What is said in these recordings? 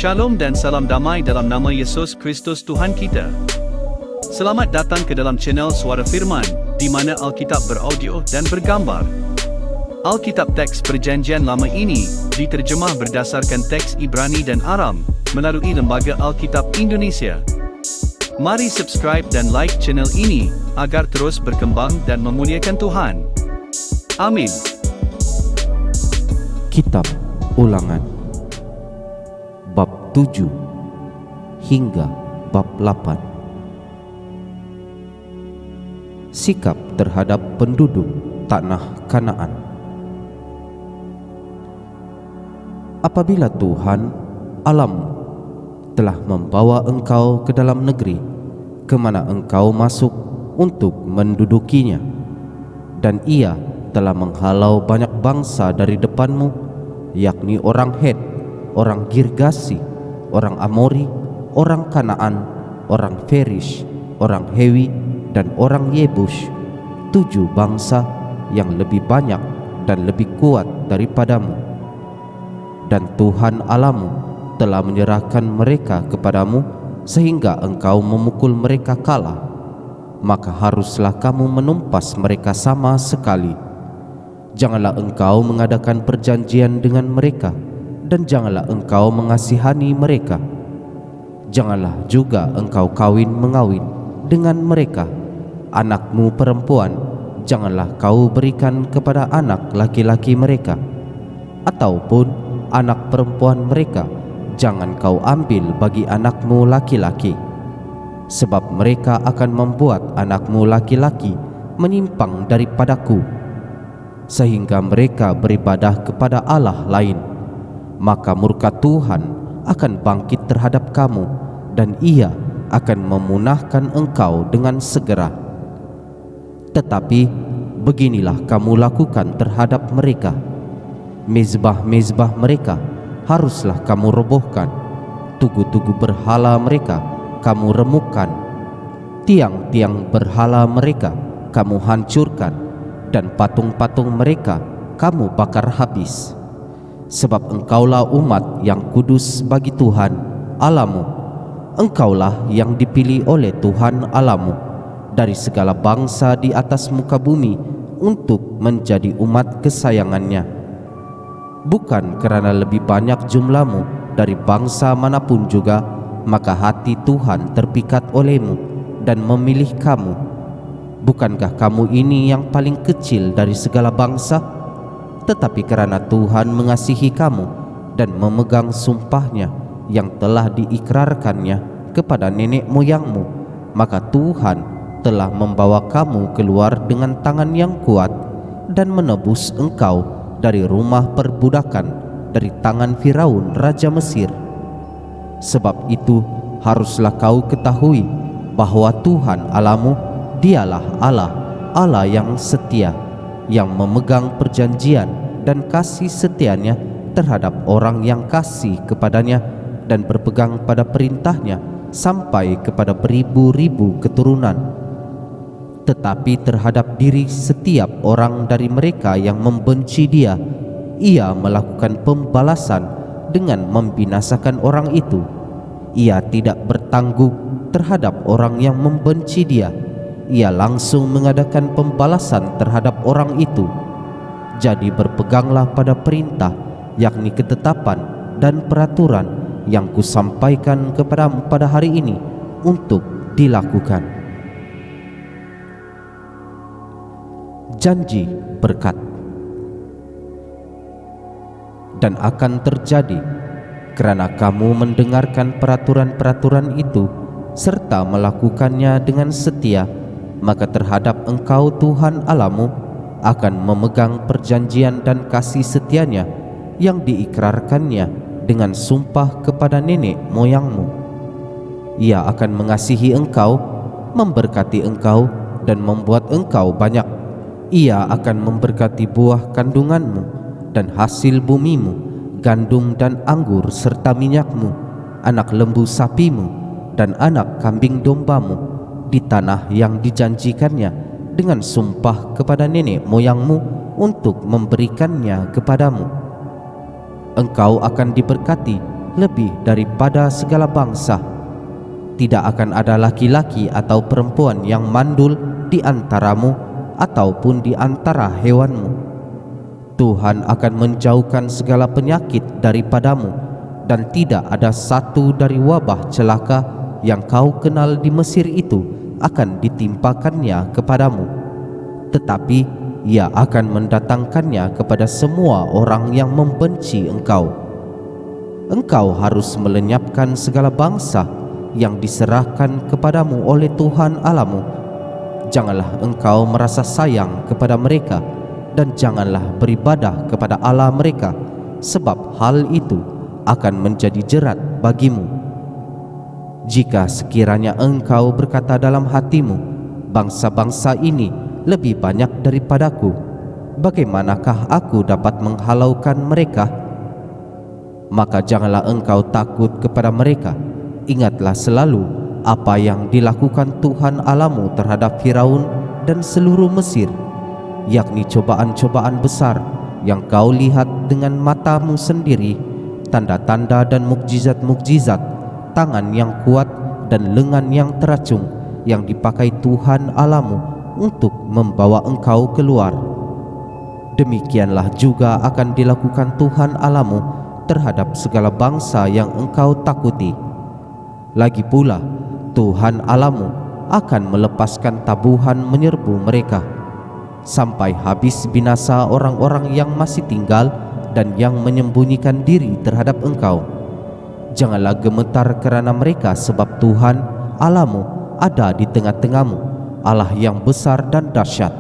Shalom dan salam damai dalam nama Yesus Kristus Tuhan kita. Selamat datang ke dalam channel Suara Firman, di mana Alkitab beraudio dan bergambar. Alkitab teks Perjanjian Lama ini diterjemah berdasarkan teks Ibrani dan Aram melalui Lembaga Alkitab Indonesia. Mari subscribe dan like channel ini agar terus berkembang dan memuliakan Tuhan. Amin. Kitab Ulangan bab 7 hingga bab 8. Sikap terhadap penduduk tanah Kanaan. Apabila Tuhan Allahmu telah membawa engkau ke dalam negeri ke mana engkau masuk untuk mendudukinya, dan Ia telah menghalau banyak bangsa dari depanmu, yakni orang Het, orang Girgasi, orang Amori, orang Kanaan, orang Ferish, orang Hewi, dan orang Yebus, 7 bangsa yang lebih banyak dan lebih kuat daripadamu. Dan Tuhan Allahmu telah menyerahkan mereka kepadamu sehingga engkau memukul mereka kalah, maka haruslah kamu menumpas mereka sama sekali. Janganlah engkau mengadakan perjanjian dengan mereka, dan janganlah engkau mengasihani mereka. Janganlah juga engkau kawin-mengawin dengan mereka. Anakmu perempuan janganlah kau berikan kepada anak laki-laki mereka, ataupun anak perempuan mereka jangan kau ambil bagi anakmu laki-laki, sebab mereka akan membuat anakmu laki-laki menyimpang daripadaku, sehingga mereka beribadah kepada Allah lain. Maka murka Tuhan akan bangkit terhadap kamu, dan Ia akan memunahkan engkau dengan segera. Tetapi beginilah kamu lakukan terhadap mereka: mezbah-mezbah mereka haruslah kamu robohkan, tugu-tugu berhala mereka kamu remukkan, tiang-tiang berhala mereka kamu hancurkan, dan patung-patung mereka kamu bakar habis. Sebab engkaulah umat yang kudus bagi Tuhan Allahmu. Engkaulah yang dipilih oleh Tuhan Allahmu dari segala bangsa di atas muka bumi untuk menjadi umat kesayangannya. Bukan karena lebih banyak jumlahmu dari bangsa manapun juga, maka hati Tuhan terpikat olehmu dan memilih kamu. Bukankah kamu ini yang paling kecil dari segala bangsa? Tetapi karena Tuhan mengasihi kamu dan memegang sumpahnya yang telah diikrarkannya kepada nenek moyangmu, maka Tuhan telah membawa kamu keluar dengan tangan yang kuat dan menebus engkau dari rumah perbudakan, dari tangan Firaun raja Mesir. Sebab itu haruslah kau ketahui bahwa Tuhan Allahmu, Dialah Allah, Allah yang setia, yang memegang perjanjian dan kasih setianya terhadap orang yang kasih kepadanya dan berpegang pada perintahnya sampai kepada beribu-ribu keturunan. Tetapi terhadap diri setiap orang dari mereka yang membenci Dia, Ia melakukan pembalasan dengan membinasakan orang itu. Ia tidak bertanggung terhadap orang yang membenci Dia. Ia langsung mengadakan pembalasan terhadap orang itu. Jadi berpeganglah pada perintah, yakni ketetapan dan peraturan yang kusampaikan kepadamu pada hari ini untuk dilakukan. Janji berkat. Dan akan terjadi kerana kamu mendengarkan peraturan-peraturan itu serta melakukannya dengan setia, maka terhadap engkau Tuhan Allahmu akan memegang perjanjian dan kasih setianya yang diikrarkannya dengan sumpah kepada nenek moyangmu. Ia akan mengasihi engkau, memberkati engkau, dan membuat engkau banyak. Ia akan memberkati buah kandunganmu dan hasil bumimu, gandum dan anggur serta minyakmu, anak lembu sapimu dan anak kambing dombamu, di tanah yang dijanjikannya dengan sumpah kepada nenek moyangmu untuk memberikannya kepadamu. engkau akan diberkati lebih daripada segala bangsa. Tidak akan ada laki-laki atau perempuan yang mandul di antaramu ataupun di antara hewanmu. Tuhan akan menjauhkan segala penyakit daripadamu, dan tidak ada satu dari wabah celaka yang kau kenal di Mesir itu akan ditimpakannya kepadamu. Tetapi Ia akan mendatangkannya kepada semua orang yang membenci engkau. Engkau harus melenyapkan segala bangsa yang diserahkan kepadamu oleh Tuhan Allahmu. Janganlah engkau merasa sayang kepada mereka, dan janganlah beribadah kepada Allah mereka, sebab hal itu akan menjadi jerat bagimu. Jika sekiranya engkau berkata dalam hatimu, bangsa-bangsa ini lebih banyak daripadaku, bagaimanakah aku dapat menghalaukan mereka? Maka janganlah engkau takut kepada mereka. Ingatlah selalu apa yang dilakukan Tuhan Allahmu terhadap Firaun dan seluruh Mesir, yakni cobaan-cobaan besar yang kau lihat dengan matamu sendiri, tanda-tanda dan mukjizat-mukjizat, tangan yang kuat dan lengan yang teracung yang dipakai Tuhan Allahmu untuk membawa engkau keluar. Demikianlah juga akan dilakukan Tuhan Allahmu terhadap segala bangsa yang engkau takuti. Lagi pula Tuhan Allahmu akan melepaskan tabuhan menyerbu mereka, sampai habis binasa orang-orang yang masih tinggal dan yang menyembunyikan diri terhadap engkau. Janganlah gemetar kerana mereka, sebab Tuhan Allahmu ada di tengah-tengahmu, Allah yang besar dan dahsyat.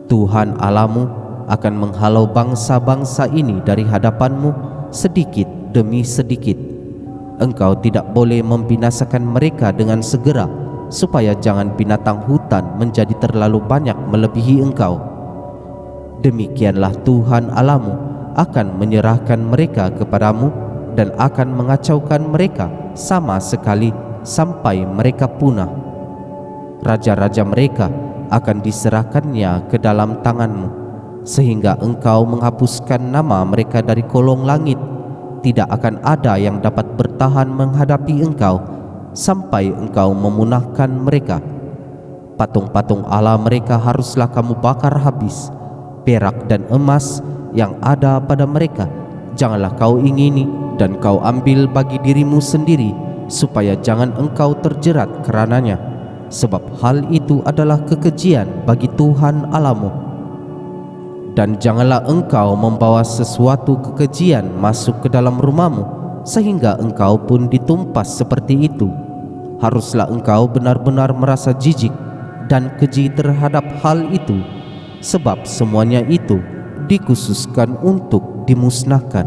Tuhan Allahmu akan menghalau bangsa-bangsa ini dari hadapanmu sedikit demi sedikit. Engkau tidak boleh membinasakan mereka dengan segera, supaya jangan binatang hutan menjadi terlalu banyak melebihi engkau. Demikianlah Tuhan Allahmu akan menyerahkan mereka kepadamu dan akan mengacaukan mereka sama sekali sampai mereka punah. Raja-raja mereka akan diserahkannya ke dalam tanganmu, sehingga engkau menghapuskan nama mereka dari kolong langit. Tidak akan ada yang dapat bertahan menghadapi engkau sampai engkau memunahkan mereka. Patung-patung Allah mereka haruslah kamu bakar habis. Perak dan emas yang ada pada mereka janganlah kau ingini, dan kau ambil bagi dirimu sendiri, supaya jangan engkau terjerat kerananya, sebab hal itu adalah kekejian bagi Tuhan Allahmu. Dan janganlah engkau membawa sesuatu kekejian masuk ke dalam rumahmu, sehingga engkau pun ditumpas seperti itu. Haruslah engkau benar-benar merasa jijik dan keji terhadap hal itu, sebab semuanya itu dikhususkan untuk dimusnahkan.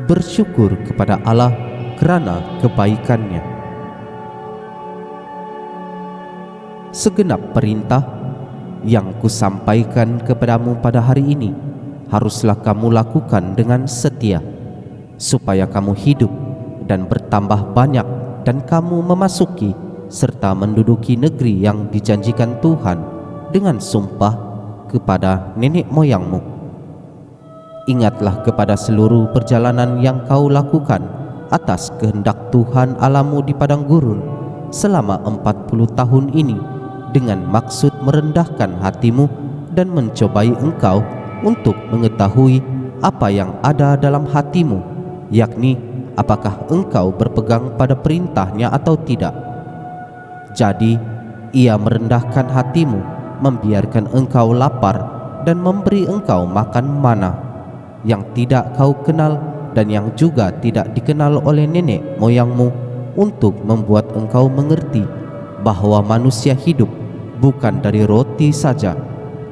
Bersyukur kepada Allah kerana kebaikannya. Segenap perintah yang kusampaikan kepadamu pada hari ini haruslah kamu lakukan dengan setia, supaya kamu hidup dan bertambah banyak, dan kamu memasuki serta menduduki negeri yang dijanjikan Tuhan dengan sumpah kepada nenek moyangmu. Ingatlah kepada seluruh perjalanan yang kau lakukan atas kehendak Tuhan Allahmu di padang gurun selama 40 tahun ini, dengan maksud merendahkan hatimu dan mencobai engkau untuk mengetahui apa yang ada dalam hatimu, yakni apakah engkau berpegang pada perintahnya atau tidak. Jadi ia merendahkan hatimu, membiarkan engkau lapar, dan memberi engkau makan mana yang tidak kau kenal dan yang juga tidak dikenal oleh nenek moyangmu, untuk membuat engkau mengerti bahwa manusia hidup bukan dari roti saja,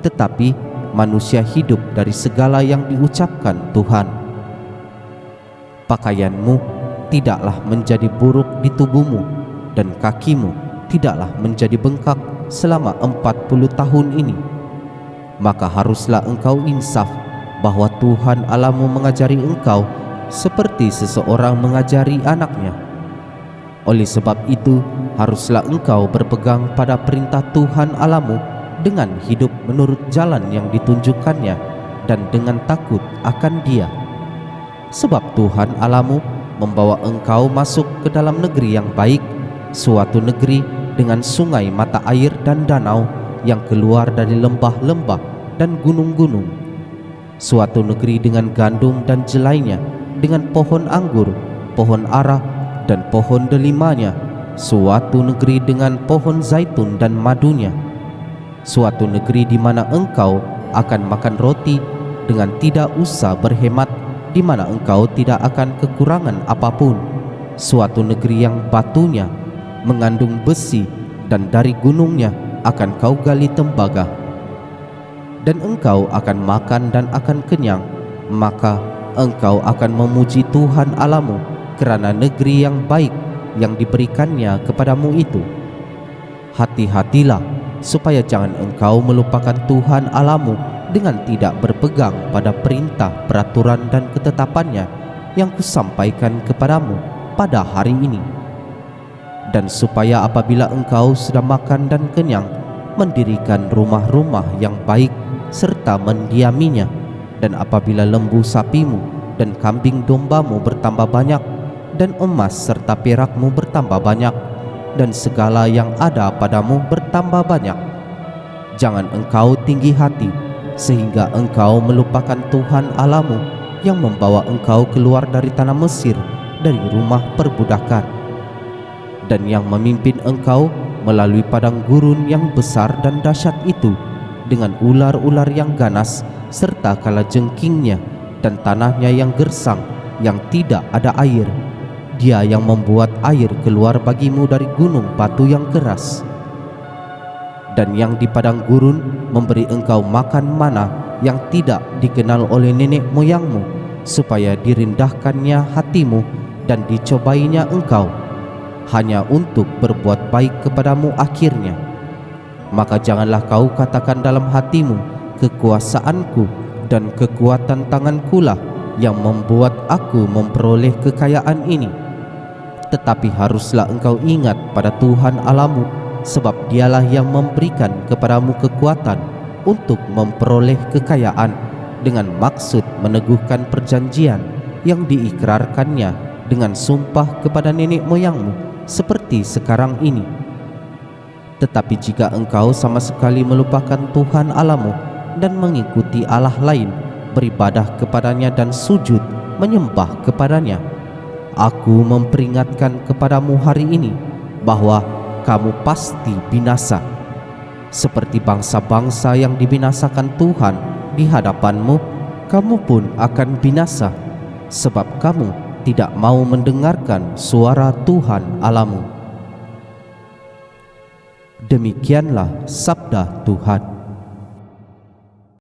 tetapi manusia hidup dari segala yang diucapkan Tuhan. Pakaianmu tidaklah menjadi buruk di tubuhmu, dan kakimu tidaklah menjadi bengkak selama 40 tahun ini. Maka haruslah engkau insaf bahwa Tuhan Allahmu mengajari engkau seperti seseorang mengajari anaknya. Oleh sebab itu, haruslah engkau berpegang pada perintah Tuhan Allahmu dengan hidup menurut jalan yang ditunjukkannya dan dengan takut akan Dia, sebab Tuhan Allahmu membawa engkau masuk ke dalam negeri yang baik, suatu negeri dengan sungai mata air dan danau yang keluar dari lembah-lembah dan gunung-gunung, suatu negeri dengan gandum dan jelainya, dengan pohon anggur, pohon ara, dan pohon delimanya, suatu negeri dengan pohon zaitun dan madunya, suatu negeri di mana engkau akan makan roti dengan tidak usah berhemat, di mana engkau tidak akan kekurangan apapun, suatu negeri yang batunya mengandung besi dan dari gunungnya akan kau gali tembaga, dan engkau akan makan dan akan kenyang, maka engkau akan memuji Tuhan Allahmu kerana negeri yang baik yang diberikannya kepadamu itu. Hati-hatilah supaya jangan engkau melupakan Tuhan Allahmu dengan tidak berpegang pada perintah, peraturan dan ketetapannya yang kusampaikan kepadamu pada hari ini. Dan supaya apabila engkau sudah makan dan kenyang, mendirikan rumah-rumah yang baik serta mendiaminya, dan apabila lembu sapimu dan kambing dombamu bertambah banyak, dan emas serta perakmu bertambah banyak, dan segala yang ada padamu bertambah banyak, jangan engkau tinggi hati sehingga engkau melupakan Tuhan Allahmu yang membawa engkau keluar dari tanah Mesir, dari rumah perbudakan, dan yang memimpin engkau melalui padang gurun yang besar dan dahsyat itu, dengan ular-ular yang ganas serta kalajengkingnya, dan tanahnya yang gersang yang tidak ada air. Dia yang membuat air keluar bagimu dari gunung batu yang keras, dan yang di padang gurun memberi engkau makan mana yang tidak dikenal oleh nenek moyangmu, supaya dirindahkannya hatimu dan dicobainya engkau, hanya untuk berbuat baik kepadamu akhirnya. Maka janganlah kau katakan dalam hatimu, kekuasaanku dan kekuatan tangankulah yang membuat aku memperoleh kekayaan ini. Tetapi haruslah engkau ingat pada Tuhan Allahmu, sebab dialah yang memberikan kepadamu kekuatan untuk memperoleh kekayaan, dengan maksud meneguhkan perjanjian yang diikrarkannya dengan sumpah kepada nenek moyangmu, seperti sekarang ini. Tetapi jika engkau sama sekali melupakan Tuhan Allahmu dan mengikuti Allah lain, beribadah kepadanya dan sujud menyembah kepadanya, aku memperingatkan kepadamu hari ini bahwa kamu pasti binasa, seperti bangsa-bangsa yang dibinasakan Tuhan di hadapanmu. Kamu pun akan binasa, sebab kamu tidak mau mendengarkan suara Tuhan Allahmu. Demikianlah sabda Tuhan.